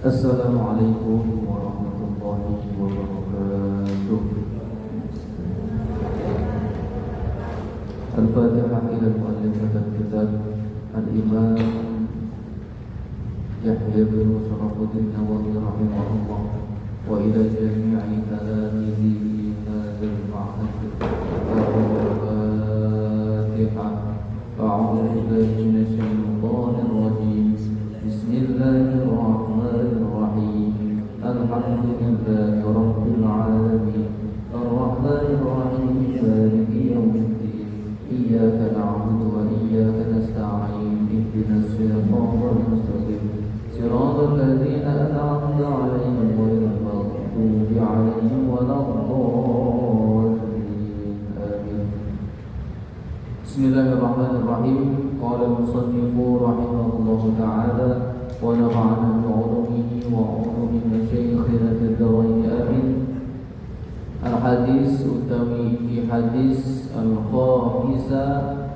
Assalamualaikum warahmatullahi wabarakatuh. Al-Fatihah ila al-muallif al-kitab Al-Imam Yahya bin Sharafuddin Nawawi rahimahullah wa ila jami'i talamizi hadzal ma'had al-Fatihah. A'udzu billahi minasy syaithanir rajim. Bismillahirrahmanirrahim. Alhamdulillahi rabbil alamin. Ar-Rahmanir Rahim. Maliki yaumiddin. Iyyaka na'budu wa iyyaka nasta'in. Ihdinas siratal mustaqim. Siratal ladzina an'amta 'alaihim ghairil maghdubi 'alaihim waladdallin. Amin. Bismillahirrahmanirrahim. Qala al-musannifu rahimahullahu ta'ala wa nafa'ana bi'ulumihi wa 'ulumi masyayikhina fid dharain amin. Al-hadis utawi fi hadis al-khamisa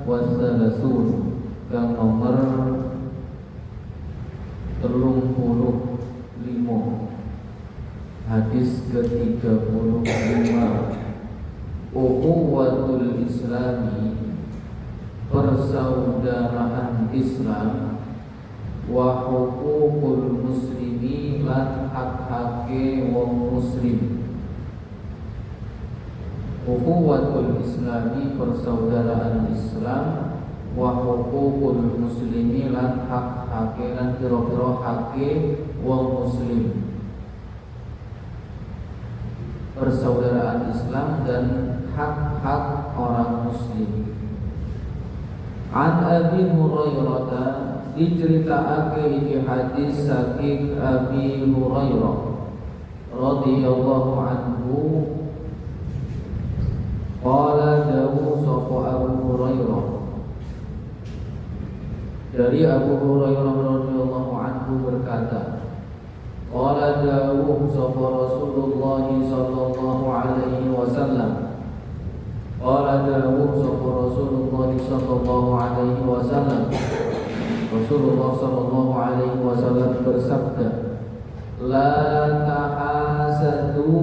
wa thalathun kang nomor 35. Hadis ke-35. Ukhuwatul Islami, persaudaraan Islam, wa huququl muslimi, lan hak-hake wong muslim. Ukhuwatul Islami, persaudaraan Islam, wa huququl muslimi, lan hak-hake lan pira-pira hake wong muslim. Persaudaraan Islam dan hak-hak orang muslim. An Abi Hurairah, diceritaake iki hadis saking Abi Hurairah radhiyallahu anhu. Qala dawu sapa Abu Hurairah, dari Abu Hurairah radhiyallahu anhu berkata, qala dawu sapa Rasulullah sallallahu alaihi wasallam. Qala dawu sapa Rasulullah sallallahu alaihi wasallam. Rasulullah sallallahu alaihi wasallam bersabda, la tahasadu,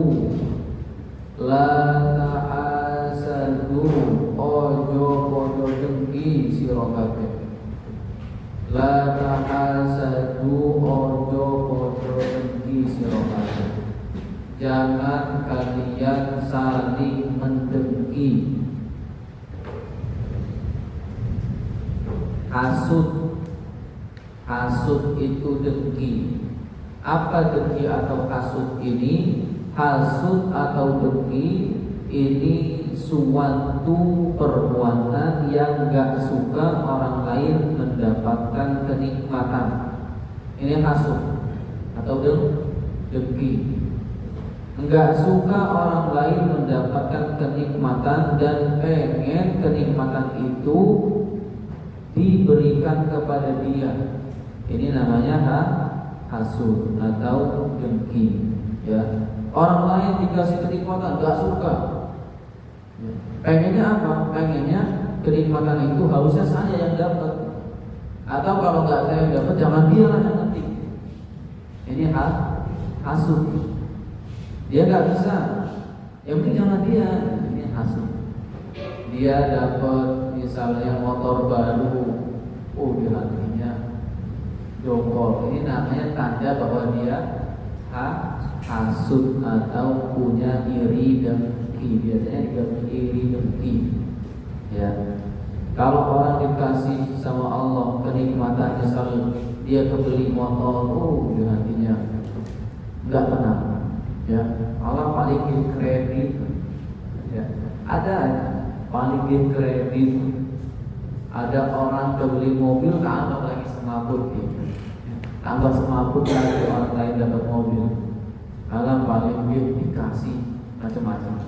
la tahasadu, ojo podo dengki sira kabeh. La tahasadu, ojo podo dengki sira kabeh. Jangan kalian saling mendengki. Hasud, hasud itu dengki. Apa dengki atau hasud ini? Hasud atau dengki ini suatu perbuatan yang gak suka orang lain mendapatkan kenikmatan. Ini hasud atau dengki. Enggak suka orang lain mendapatkan kenikmatan dan pengen kenikmatan itu diberikan kepada dia. Ini namanya hasud atau dengki. Ya, orang lain dikasih kenikmatan enggak suka. Pengennya apa? Pengennya kenikmatan itu harusnya saya yang dapat. Atau kalau enggak saya yang dapat, jangan dia lah yang nanti. Ini hasud. Dia nggak bisa, yang penting jangan dia. Ini hasud. Dia dapat misalnya motor baru, di hatinya jongkol. Ini namanya tanda bahwa dia hasud atau punya iri dengki. Biasanya diganti iri dengki. Ya. Kalau orang dikasih sama Allah kenikmatan, misalnya dia kebeli motor, di hatinya nggak tenang. Ya, Allah paling kredit. Ya, ada paling kredit. Ada orang kebeli mobil, tambah lagi semaput gitu. Tambah semaput lagi orang lain dapat mobil. Allah paling dikasih macam-macam.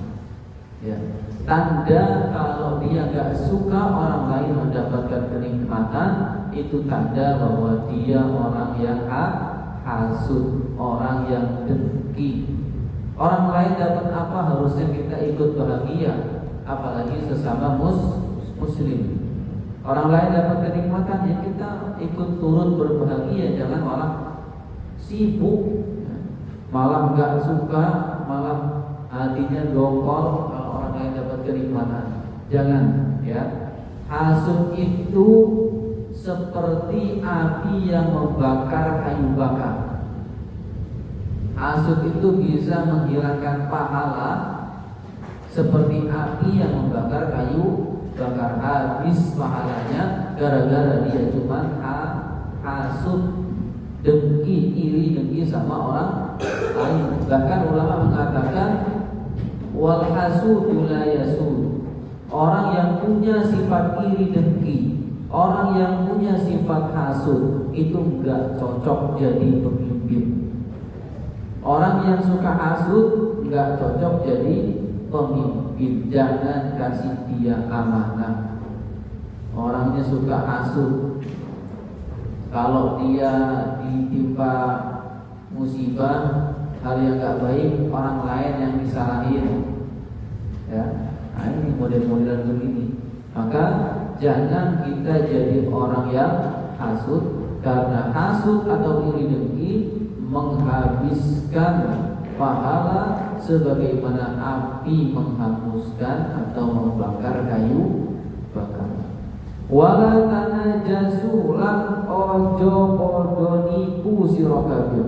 Ya, tanda kalau dia gak suka orang lain mendapatkan kenikmatan, itu tanda bahwa dia orang yang hasud, orang yang dengki. Orang lain dapat apa, harusnya kita ikut bahagia, apalagi sesama muslim. Orang lain dapat kenikmatan, ya kita ikut turut berbahagia. Jangan malah sibuk, malah nggak suka, malah hatinya dongkol kalau orang lain dapat kenikmatan. Jangan, ya. Hasud itu seperti api yang membakar kayu bakar. Hasud itu bisa menghilangkan pahala seperti api yang membakar kayu bakar. Habis pahalanya gara-gara dia cuma hasud, dengki, iri, dengki sama orang lain. Bahkan ulama mengatakan wal hasudu la yasud. Orang yang punya sifat iri dengki, orang yang punya sifat hasud itu enggak cocok jadi pemimpin. Orang yang suka hasud enggak cocok jadi pemimpin. Jangan kasih dia amanah. Orangnya suka hasud, kalau dia ditimpa musibah, hal yang enggak baik, orang lain yang disalahin, ya. Nah, ini model-modelan begini. Maka jangan kita jadi orang yang hasud, karena hasud atau iri dengki menghabiskan pahala sebagaimana api menghanguskan atau membakar kayu bakar. Wala tanajasu lan ojo padha nipu sira kabeh.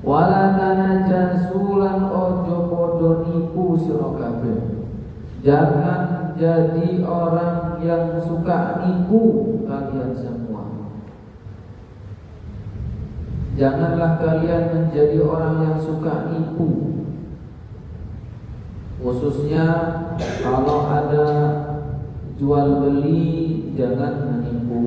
Wala tanajasu lan ojo padha nipu sira kabeh. Jangan jadi orang yang suka nipu kalian semua. Janganlah kalian menjadi orang yang suka nipu. Khususnya kalau ada jual beli, jangan menipu.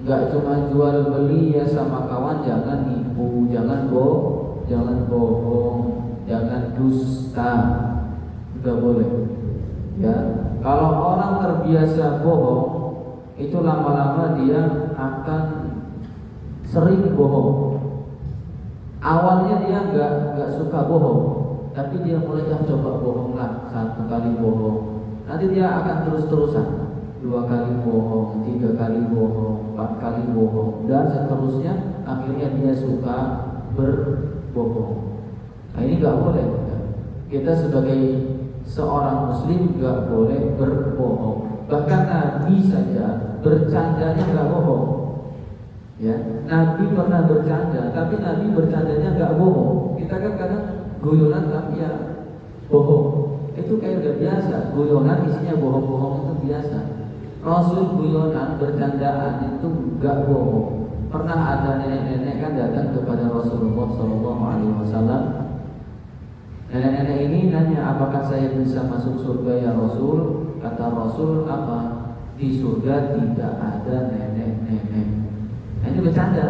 Enggak cuma jual beli ya sama kawan, jangan nipu, jangan bohong, jangan dusta. Enggak boleh. Ya, kalau orang terbiasa bohong, itu lama-lama dia akan sering bohong. Awalnya dia enggak suka bohong, tapi dia mulai coba bohong lah, 1 kali bohong. Nanti dia akan terus-terusan 2 kali bohong, 3 kali bohong, 4 kali bohong, dan seterusnya. Akhirnya dia suka berbohong. Nah, ini enggak boleh. Kita sebagai seorang muslim enggak boleh berbohong. Bahkan Nabi saja bercandanya enggak bohong. Ya, Nabi pernah bercanda, tapi Nabi bercandanya enggak bohong. Kita kan kadang guyonan tapi ya bohong. Itu kayak udah biasa. Guyonan isinya bohong-bohong itu biasa. Rasul guyonan bercandaan itu enggak bohong. Pernah ada nenek-nenek kan datang kepada Rasulullah SAW. Nenek-nenek ini nanya, apakah saya bisa masuk surga ya Rasul? Kata Rasul, apa? Di surga tidak ada nenek-nenek. Nah, ini bercanda,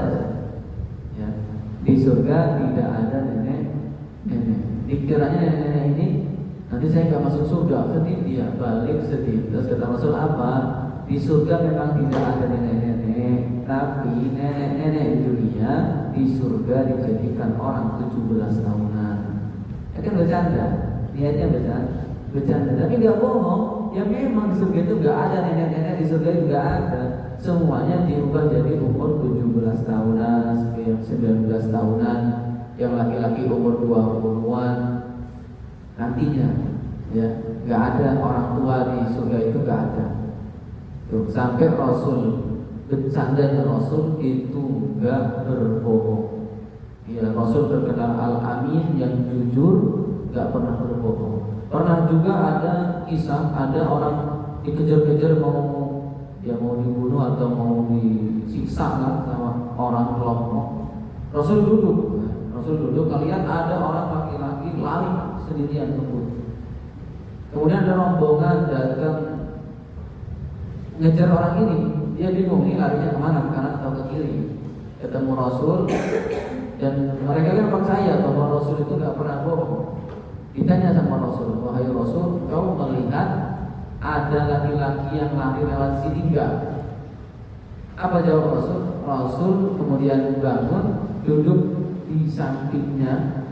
ya. Di surga tidak ada nenek-nenek. Dikiranya nenek-nenek ini nanti saya nggak masuk surga, sedih dia, balik sedih. Terus kata Rasul apa? Di surga memang tidak ada nenek-nenek, tapi nenek-nenek di dunia di surga dijadikan orang 17 tahunan. Kan bercanda, niatnya bercanda, tapi nggak bohong. Ya memang di surga itu nggak ada nenek-nenek, di surga itu nggak ada. Semuanya diubah jadi umur 17 tahunan, 19 tahunan, yang laki-laki umur 20-an. Nantinya, ya nggak ada orang tua di surga itu, nggak ada. Tuh, sampai Rasul bercandanya Rasul itu nggak berbohong. Ya, Rasul terkenal Al-Amin, yang jujur, gak pernah berbohong. Pernah juga ada kisah, ada orang dikejar-kejar mau dibunuh atau mau disiksa kan sama orang kelompok. Rasul duduk, kalian ada orang laki-laki lari sendirian ngebut. Kemudian ada rombongan datang ngejar orang ini, dia bingung ini larinya kemana, ke kanan atau ke kiri. Ketemu Rasul. Dan mereka kan percaya bahwa Rasul itu gak pernah bohong. Ditanya sama Rasul, wahai Rasul, kau melihat ada laki-laki yang lari lewat sini enggak? Apa jawab Rasul? Rasul kemudian bangun, duduk di sampingnya,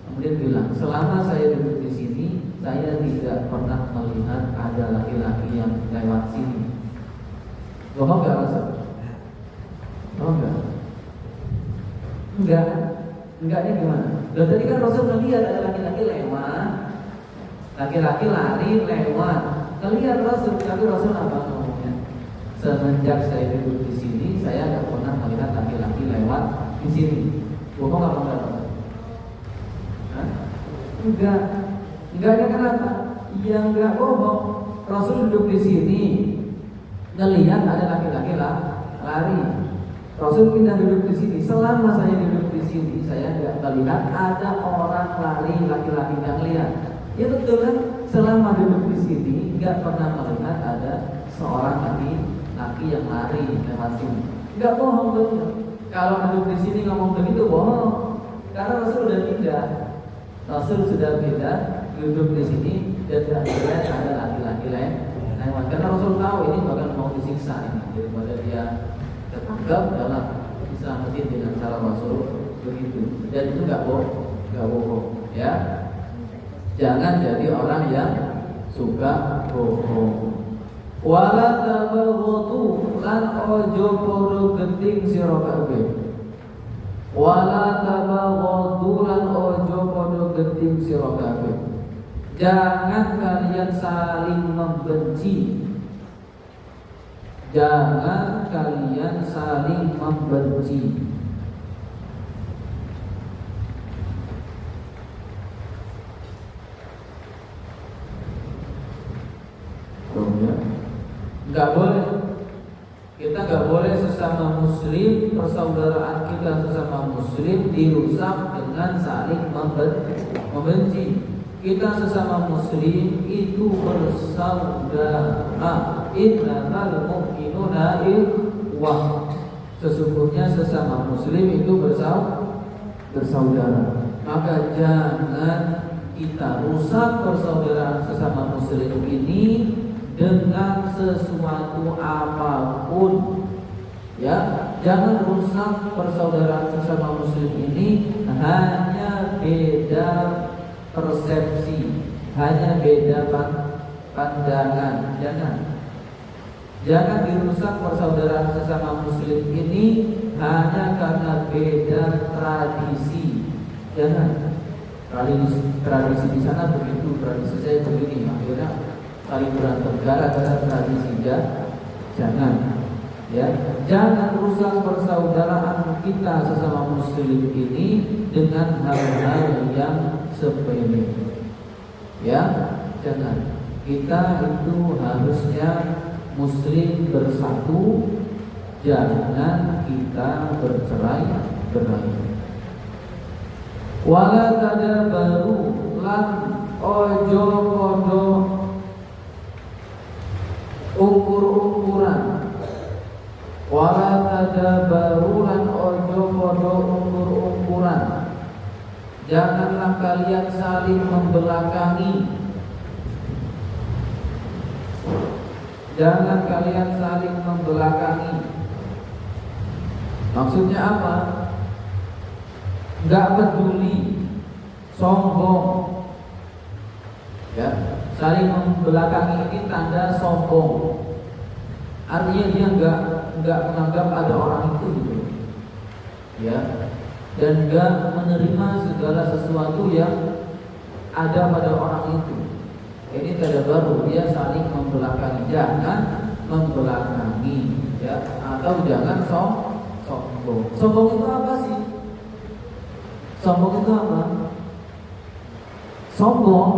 kemudian bilang, selama saya duduk di sini, saya tidak pernah melihat ada laki-laki yang lewat sini. Bohong gak Rasul? Bohong gak? Enggaknya gimana? Loh tadi kan Rasul melihat ada laki-laki lewat, laki-laki lari lewat, ngelihat Rasul, tapi Rasul apa ngomongnya? Semenjak saya duduk di sini, saya nggak pernah melihat laki-laki lewat di sini. Bohong apa enggak? Enggaknya kenapa? Ya enggak bohong. Rasul duduk di sini, ngelihat ada laki-laki lari. Rasul pindah duduk di sini. Selama saya duduk di sini, saya nggak melihat ada orang lari laki-laki yang lihat. Ya betul kan? Selama duduk di sini, nggak pernah melihat ada seorang laki yang lari lewat sini. Nggak bohong betul. Kalau duduk di sini ngomong begitu bohong. Karena Rasul sudah pindah. Rasul sudah pindah duduk di sini dan tidak melihat ada laki-laki lewat. Karena Rasul tahu ini bahkan mau disiksa ini daripada dia tertangkap dalam diselamatin dengan cara Rasul begitu. Dan itu nggak bohong, ya. Jangan jadi orang yang suka bohong. Wala tabaghatu lan ojo podo genting sira kabeh. Wala tabaghatu lan ojo podo genting sira kabeh. Jangan kalian saling membenci. Jangan kalian saling membenci. Enggak boleh. Kita enggak boleh sesama muslim, persaudaraan kita sesama muslim dirusak dengan saling membenci. Kita sesama muslim itu bersaudara. Innamal mu'minuna ikhwah. Sesungguhnya sesama muslim itu bersaudara. Maka jangan kita rusak persaudaraan sesama muslim ini dengan sesuatu apapun. Ya, jangan rusak persaudaraan sesama muslim ini hanya beda persepsi, hanya beda pandangan. Jangan dirusak persaudaraan sesama muslim ini hanya karena beda tradisi. Jangan. Tradisi di sana begitu, tradisi saya begini, akhirnya saling berantem gara-gara tradisi. Jangan, ya, jangan rusak persaudaraan kita sesama muslim ini dengan hal-hal yang sepele. Ya, jangan. Kita itu harusnya muslim bersatu, jangan kita bercerai-berai. Wala tadabaru lan ojo podo ukur-ukuran. Wala tadabaru lan ojo podo ukur-ukuran. Janganlah kalian saling membelakangi. Jangan kalian saling membelakangi. Maksudnya apa? Enggak peduli, sombong. Ya, saling membelakangi ini tanda sombong. Artinya dia enggak menganggap ada orang itu gitu. Ya. Dan enggak menerima segala sesuatu yang ada pada orang itu. Ini tanda baru, dia saling membelakangi. Jangan membelakangi, ya, atau jangan sombong. Sombong itu apa sih? Sombong itu apa? Sombong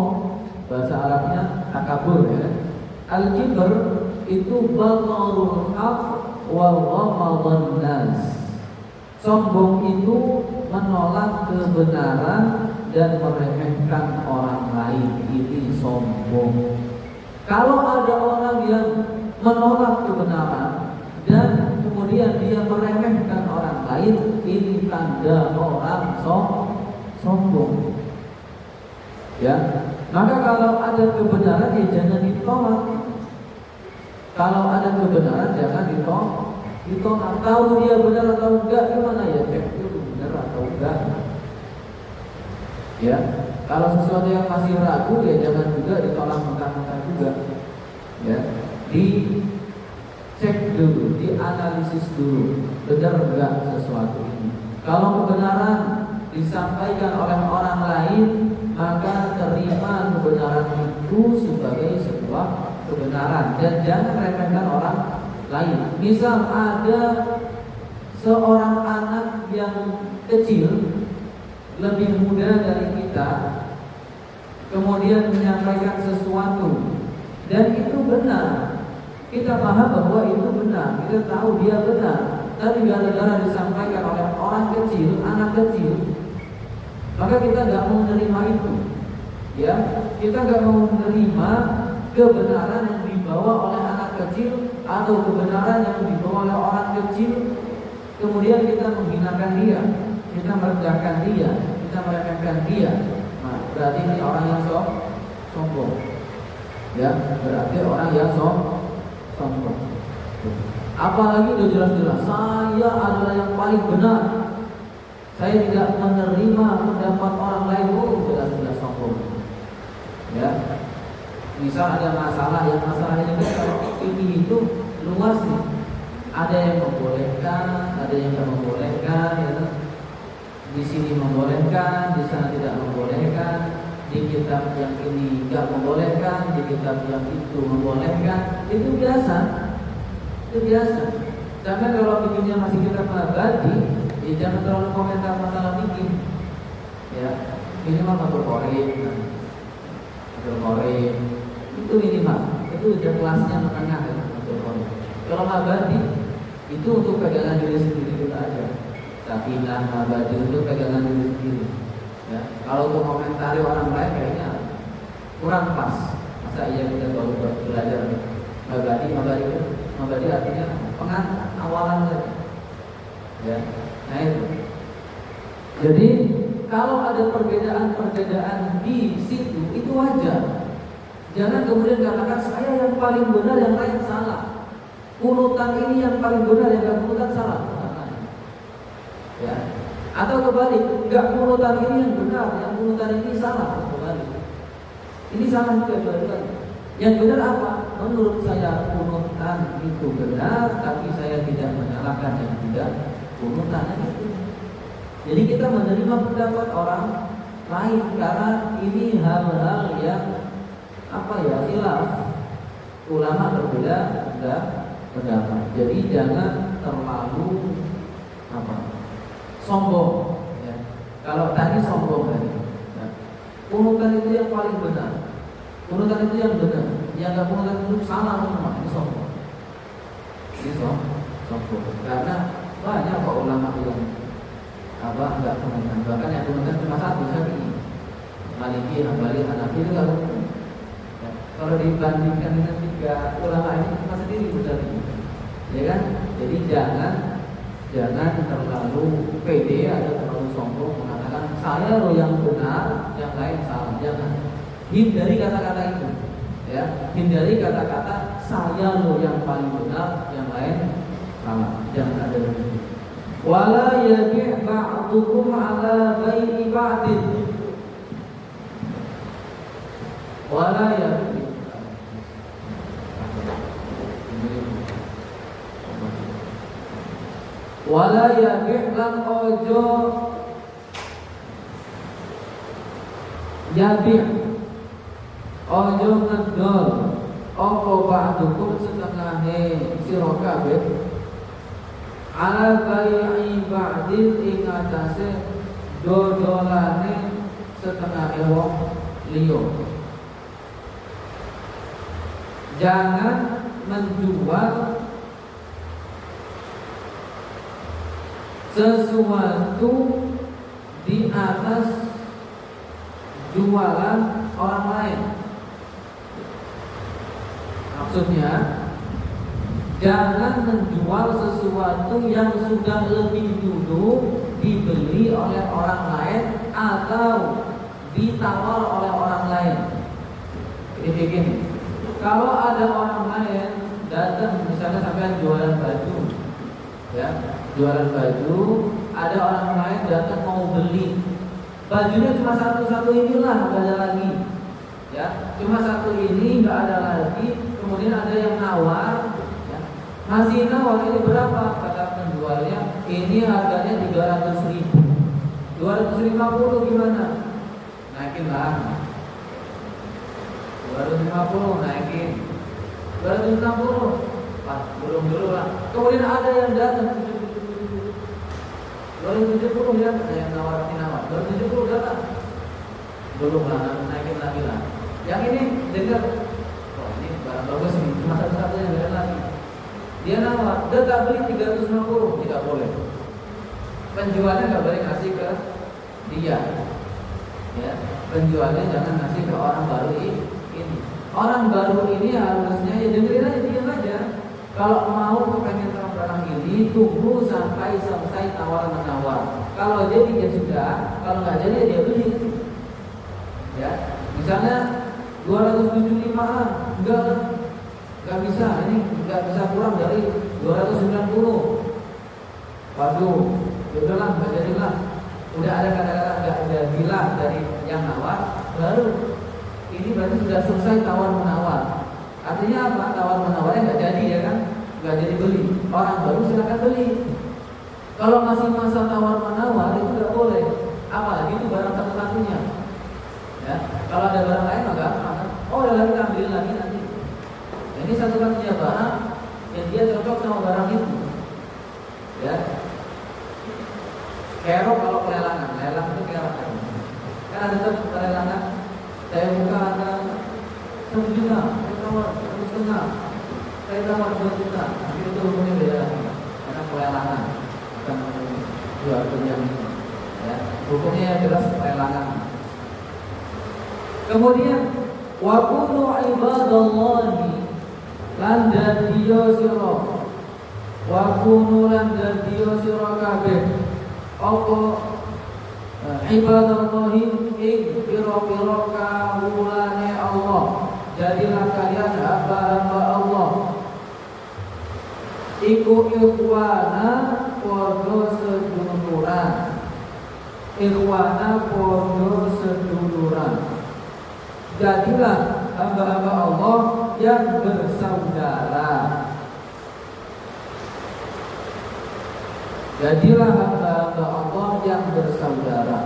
bahasa Arabnya takabur, ya. Al-kibr itu batarul haq wa ghamadun nas. Sombong itu menolak kebenaran dan meremehkan orang lain. Ini sombong. Kalau ada orang yang menolak kebenaran dan kemudian dia meremehkan orang lain, ini tanda orang sombong. Ya, maka kalau ada kebenaran ya jangan ditolak. Kalau ada kebenaran jangan ditolak. Tahu dia benar atau enggak, gimana ya, cek dulu benar atau enggak. Ya, kalau sesuatu yang masih ragu ya jangan juga ditolak mentah-mentah juga. Ya, dicek dulu, dianalisis dulu, benar enggak sesuatu ini. Kalau kebenaran disampaikan oleh orang lain, maka terima kebenaran itu sebagai sebuah kebenaran dan jangan remehkan orang lain. Misal ada seorang anak yang kecil lebih muda dari kita, kemudian menyampaikan sesuatu dan itu benar, kita paham bahwa itu benar, kita tahu dia benar, tapi gara-gara disampaikan oleh orang kecil, anak kecil, maka kita nggak mau menerima itu, ya, kita nggak mau menerima kebenaran yang dibawa oleh anak kecil atau kebenaran yang dibawa oleh orang kecil, kemudian kita menghinakan dia, kita merendahkan dia, kita meremehkan dia. Nah, berarti ini orang yang sombong, ya, berarti orang yang sombong. Apalagi udah jelas-jelas saya adalah yang paling benar, saya tidak menerima pendapat orang lain. Jelas-jelas sombong, ya. Misal ada masalah, yang masalahnya juga kalau ini itu luas nih. Ada yang membolehkan, ada yang tidak membolehkan, ya. Di sini membolehkan, di sana tidak membolehkan, di kitab yang ini tidak membolehkan, di kitab yang itu membolehkan. Itu biasa, itu biasa. Jangan kalau bikinnya masih kitab abadi, ya jangan terlalu komentar masalah bikin, ya. Minimal satu korin, itu minimal, itu udah kelasnya menengah ya, satu korin. Kalau abadi itu untuk pegangan diri sendiri kita aja. Safinah, abadi itu pegangan diri sendiri, ya. Kalau untuk komentari orang lain kayaknya kurang pas. Masa iya kita baru belajar mabadi artinya pengantar awalan saja, ya. Nah itu. Jadi kalau ada perbedaan di situ itu wajar. Jangan kemudian katakan saya yang paling benar, yang lain salah. Kunutan ini yang paling benar, yang gak kunutan salah. Ya. Atau kebalik, enggak kunutan ini yang benar, yang kunutan ini salah. Kebalik. Ini salah juga dua-duanya. Yang benar apa? Menurut saya kunutan itu benar, tapi saya tidak menyalahkan yang tidak kunutan itu. Jadi kita menerima pendapat orang lain karena ini hal-hal yang khilaf. Ulama berbeda pendapat. Jadi jangan terlalu sombong, ya. Kalau tadi sombong tadi, ya. Kunutan itu yang paling benar, kunutan itu yang benar, yang nggak kunutan itu salah semua. Ini sombong, ini sombong. Karena banyak kok ulama yang nggak kunutan, bahkan yang kunutan cuma satu, Syafi'i, Maliki, Hambali, Hanafi itu nggak kunutan. Ya. Kalau dibandingkan dengan tiga ulama ini cuma sendiri berarti, ya kan? Jadi jangan terlalu pede atau terlalu sombong mengatakan saya loh yang benar, yang lain salah. Jangan. Hindari kata-kata itu, ya. Hindari kata-kata saya loh yang paling benar, yang lain salah. Jangan ada begitu. Wala yabi' ba'dukum ala bai'i ba'din. Wala yabi' wala yabi' lan ojo yabi' ojo ngedol opo ba'dukum setengahe sira kabeh ala bai'i ba'din ing atase dodolane setengahe wong liya. Jangan menjual sesuatu di atas jualan orang lain. Maksudnya jangan menjual sesuatu yang sudah lebih dulu dibeli oleh orang lain atau ditawar oleh orang lain. Jadi begini, kalau ada orang lain datang, misalnya sampai jualan baju, ya, jualan baju, ada orang lain datang mau beli, bajunya cuma satu inilah, nggak ada lagi, ya, cuma satu ini, nggak ada lagi. Kemudian ada yang nawar, ya. Masih nawar, ini berapa? Kata penjualnya ini harganya 300.000, 250 gimana? Naikin lah. 250 naikin, 260, belum dulu lah. Kemudian ada yang datang 270 ya, ada yang nawar, 270 datang, belum lah, naikin lagi lah. Yang ini dengar, oh ini barang bagus nih, cuma satu-satunya beda lagi. Dia nawar, dia tak beli 350, tidak boleh. Penjualnya nggak boleh ngasih ke dia, ya. Penjualnya jangan ngasih ke orang baru ini. Orang baru ini harusnya ya dengerin aja, diam aja. Kalau mau kepengen sama barang ini, tunggu sampai selesai tawar menawar. Kalau jadi ya sudah, kalau nggak jadi dia beli. Ya, misalnya 275, nggak bisa, ini nggak bisa kurang dari 290. Waduh, yaudahlah, nggak jadilah. Udah ada kata-kata nggak jadilah dari yang nawar, baru ini berarti sudah selesai tawar menawar. Artinya apa? Tawar menawarnya nggak jadi, ya kan? Nggak jadi beli. Orang baru silakan beli. Kalau masih masa tawar menawar itu nggak boleh. Apalagi itu barang satu-satunya. Ya, kalau ada barang lain maka oh udah lagi ambil lagi nanti. Ini satu-satunya barang yang dia cocok sama barang itu. Ya. Kerok kalau pelelangan, lelang itu kerok. Kan ada tuh pelelangan. Saya buka ada 1 juta, saya tawar 1,5, saya tawar 2 juta. Tapi itu hukumnya beda lagi, karena pelelangan bukan jual beli yang itu. Ya, hukumnya jelas pelelangan. Kemudian wa kunu ibadallahi lan dadiyo sira, wa kunu lan dadiyo sira kabeh apa ibadallahi ing pira-pira kawulane Allah. Jadilah kalian hamba-hamba Allah. Iku ikhwana padha seduluran. Ikhwana padha seduluran. Jadilah hamba-hamba Allah yang bersaudara. Jadilah hamba-hamba Allah yang bersaudara.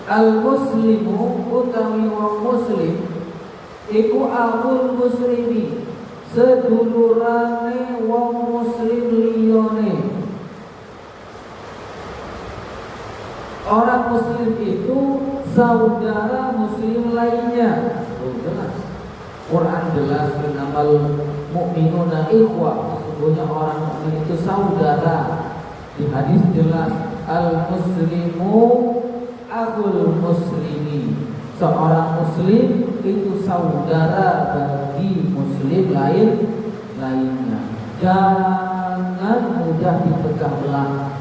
Al-muslimu utawi wong muslim iku akhul muslimi, sedulurane wong muslim liyane. Orang muslim itu saudara muslim lainnya. Jelas. Quran jelas, innamal mu'minuna ikhwah, sesungguhnya orang mukmin itu saudara. Di hadis jelas, al-muslimu akhul muslimi, seorang muslim itu saudara bagi muslim lainnya. Jangan mudah dipecah belah.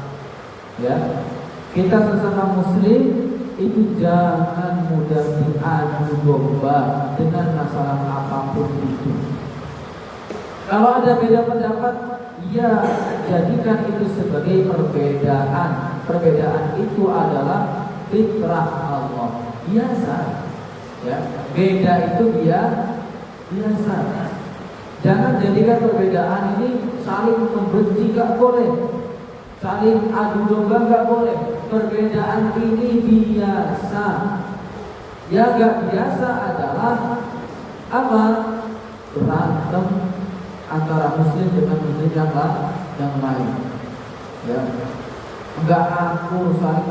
Ya, kita sesama muslim itu jangan mudah diadu domba dengan masalah apapun itu. Kalau ada beda pendapat, ya jadikan itu sebagai perbedaan. Perbedaan itu adalah fitrah Allah, biasa. Ya, beda itu biasa. Jangan jadikan perbedaan ini saling membenci, gak boleh. Saling adu domba gak boleh. Perbedaan ini biasa. Ya gak biasa adalah apa? Berantem antara muslim dengan muslim yang lain. Ya, enggak akur, saling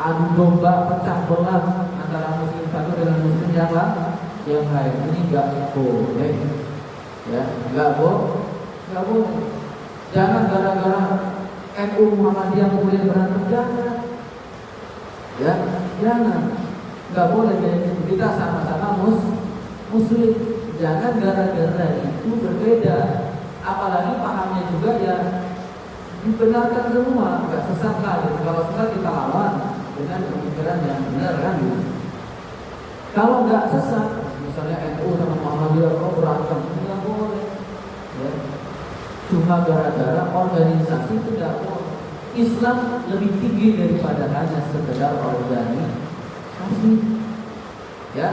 adu domba, pecah belah antara muslim satu dengan muslim yang lain. Ini enggak boleh. Ya, enggak boleh. Jangan gara-gara NU Muhammadiyah kemudian berantem, jangan. Ya, jangan. Enggak boleh kayak gitu. Kita sama-sama muslim. Jangan gara-gara itu berbeda. Apalagi pahamnya juga ya dibenarkan semua, enggak sesat lah. Kalau sesat kita lawan dengan pemikiran yang benar kan. Kalau enggak sesat, misalnya NU sama Muhammadiyah kok berantem, enggak boleh. Ya. Cuma gara-gara organisasi itu tidak boleh. Islam lebih tinggi daripada hanya sekedar organisasi. Ya,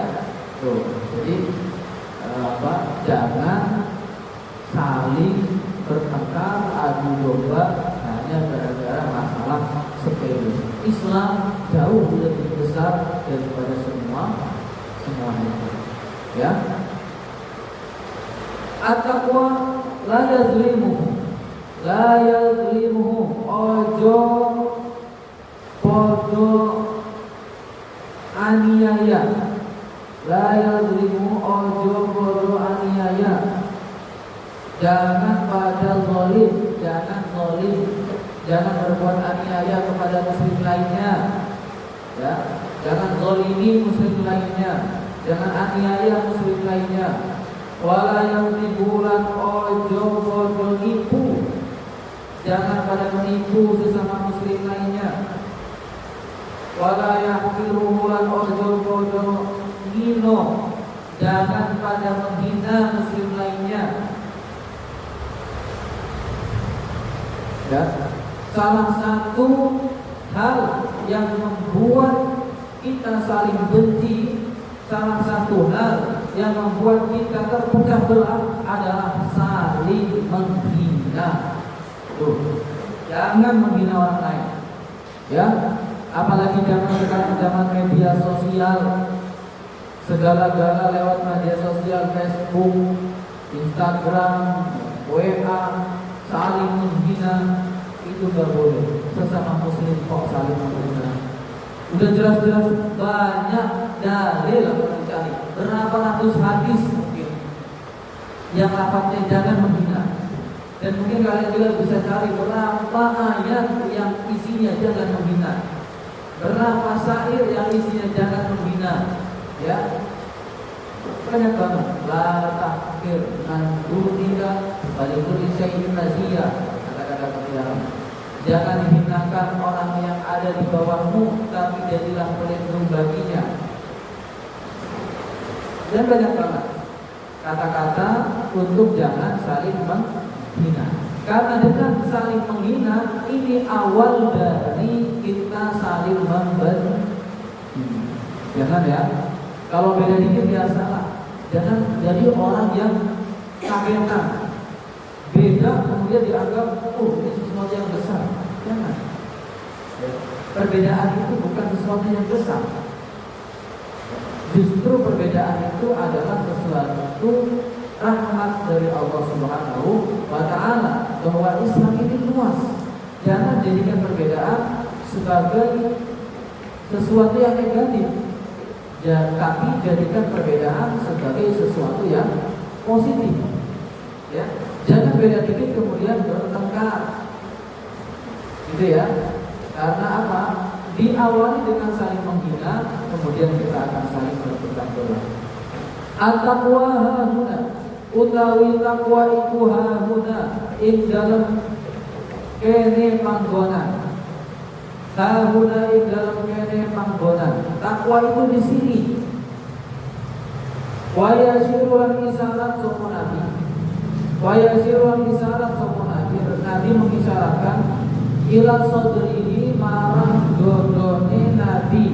tuh. Jadi jangan saling bertengkar, adu domba hanya gara-gara masalah sepele. Islam jauh lebih besar daripada semua itu. Ya. At-taqwa la yazlimuhu ojo podo aniaya. La yazlimuhu ojo podo aniaya. Jangan pada zalim, jangan berbuat aniaya kepada muslim lainnya. Ya, jangan zalimi muslim lainnya, jangan aniaya muslim lainnya. Wala yamtibulan ojo bodo nipu, jangan pada menipu sesama muslim lainnya. Wala yahqirulan ojo bodo ngino, jangan pada menghina muslim lainnya. Ya, salah satu hal yang membuat kita saling benci, salah satu hal yang membuat kita terpecah belah adalah saling menghina. Tuh, jangan menghina orang lain. Ya, apalagi zaman media sosial, segala-gala lewat media sosial, Facebook, Instagram, WA, saling menghina. Itu gak boleh. Sesama muslim kok saling menghina. Udah jelas-jelas banyak dalil yang dicari, berapa ratus hadis mungkin yang lafadznya jangan menghina. Dan mungkin kalian juga bisa cari berapa ayat yang isinya jangan menghina, berapa syair yang isinya jangan menghina. Ya, banyak banget. La tahqir man dunika walikul syai'in nasiya. Kata-kata kebiasaan. Jangan hinakan orang yang ada di bawahmu, tapi jadilah pelindung baginya. Dan banyak banget kata-kata untuk jangan saling menghina. Karena dengan saling menghina ini awal dari kita saling membenci. Jangan ya. Kalau beda dikit ya salah. Jangan jadi orang yang kagetan. Beda kemudian dianggap ini sesuatu yang besar. Jangan. Perbedaan itu bukan sesuatu yang besar. Justru perbedaan itu adalah sesuatu rahmat dari Allah Subhanahu wa Ta'ala, bahwa Islam ini luas. Jangan jadikan perbedaan sebagai sesuatu yang negatif. Ya, tapi jadikan perbedaan sebagai sesuatu yang positif. Ya, jangan beda dikit kemudian bertengkar, gitu ya. Karena apa? Diawali dengan saling menghina, kemudian kita akan saling berpecah belah. At-taqwa hahuna, utawi takwa iku hahuna, ing dalam kene panggonan. Hahuna ing dalam kene panggonan. Takwa itu di sini. Wa yasirul isarat sapa nabi. Wa yasirul isarat sapa nabi. Nabi mengisyaratkan ila sadrihi marang dodone nabi,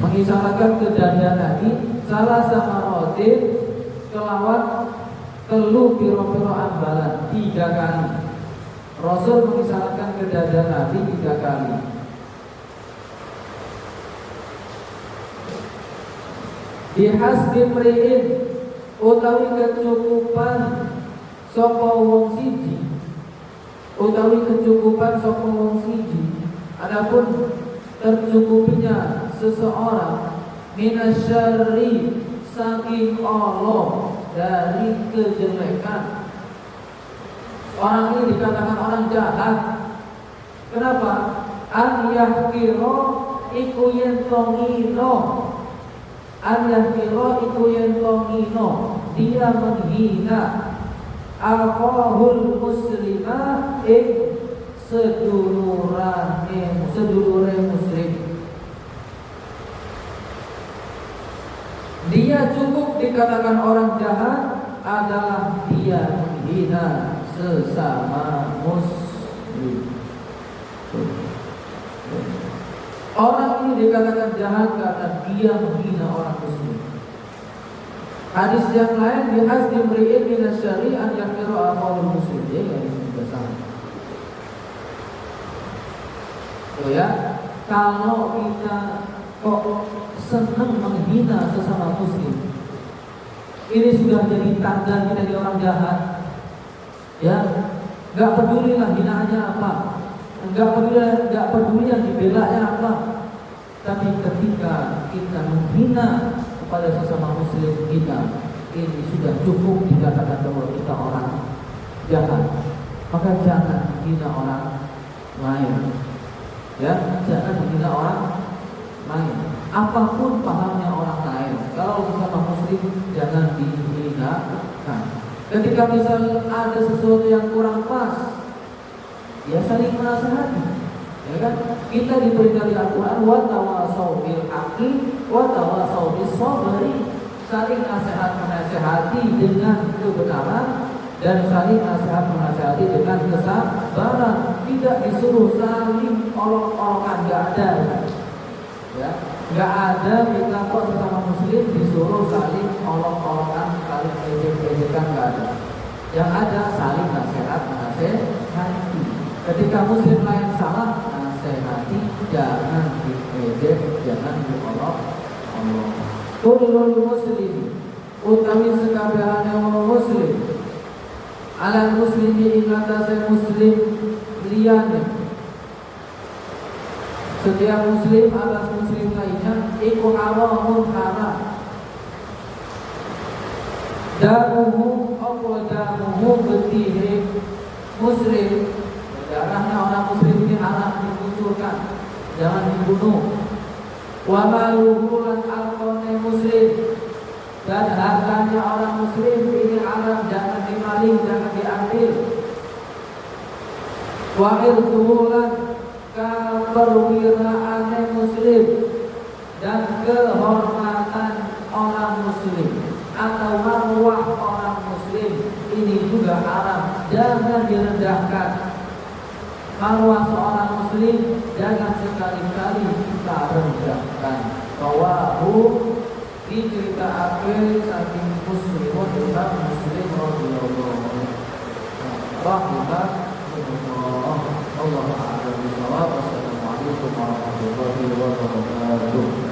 mengisyaratkan ke dada nabi salah sama rotin kelawan telu piro-piro ambalan 3 kali. Rasul mengisyaratkan ke dada nabi 3 kali. Bihasbi mri'in utawi kecukupan sapa wong siji, utawi kecukupan sapa wong siji. Adapun tercukupinya seseorang minasyarri saking Allah, dari kejelekan. Orang ini dikatakan orang jahat. Kenapa? An yahkiro iku yen tongino. An yahkiro iku yen tongino. Dia menghina akhahul muslimah ing sedulure muslim. Dia cukup dikatakan orang jahat adalah dia menghina sesama muslim. Orang ini dikatakan jahat karena dia menghina orang muslim. Hadis yang lain, bihasbi mri'in minasyari an yakiru akhahul muslim. Ya, yang juga sama. Tuh ya, kalau kita kok senang menghina sesama muslim, ini sudah jadi tanda kita jadi orang jahat. Ya, nggak peduli lah hinaannya apa, nggak peduli yang dibelanya apa. Tapi ketika kita menghina kepada sesama muslim kita, ini sudah cukup dikatakan bahwa kita orang jahat. Maka jangan menghina orang lain. Ya, jangan menghina orang lain. Apapun pahamnya orang lain, kalau sesama muslim jangan dihinakan. Ketika misal ada sesuatu yang kurang pas, ya saling menasihati. Ya kan? Kita diperintah di Al-Quran, wa tawasau bil haqqi wa tawasau bis sabri, saling nasihat menasihati dengan kebenaran dan saling nasihat menasihati dengan kesabaran. Tidak disuruh saling olok-olokan, nggak ada. Ya, nggak ada kita kok sesama muslim disuruh saling olok-olokan, saling ejek-ejekan, nggak ada. Yang ada saling nasihat menasihati. Ketika muslim lain salah, nasihati, jangan diejek, jangan diolok-olok. Kullul muslim, utawi sekabehane wong muslim, ala muslimi ing atase muslim liyane. Setiap muslim atas muslim lainnya iku haramun haram. Damuhu betihe muslim, darahnya orang muslim ini haram dikucurkan, jangan dibunuh. Wa maluhu lan alqone muslim, dan hartanya orang muslim ini haram, jangan dimaling, jangan diambil. Wa irduhu lan keperwiraane muslim, dan kehormatan orang muslim atau marwah orang muslim ini juga haram, jangan direndahkan. Marwah seorang muslim jangan sekali-kali kita rendahkan. Rawahu diceritakan saking muslimun imam muslim radhiyallahu anhu. Rahimah Allah a'lam bishawab. Wassalamualaikum warahmatullahi wabarakatuh.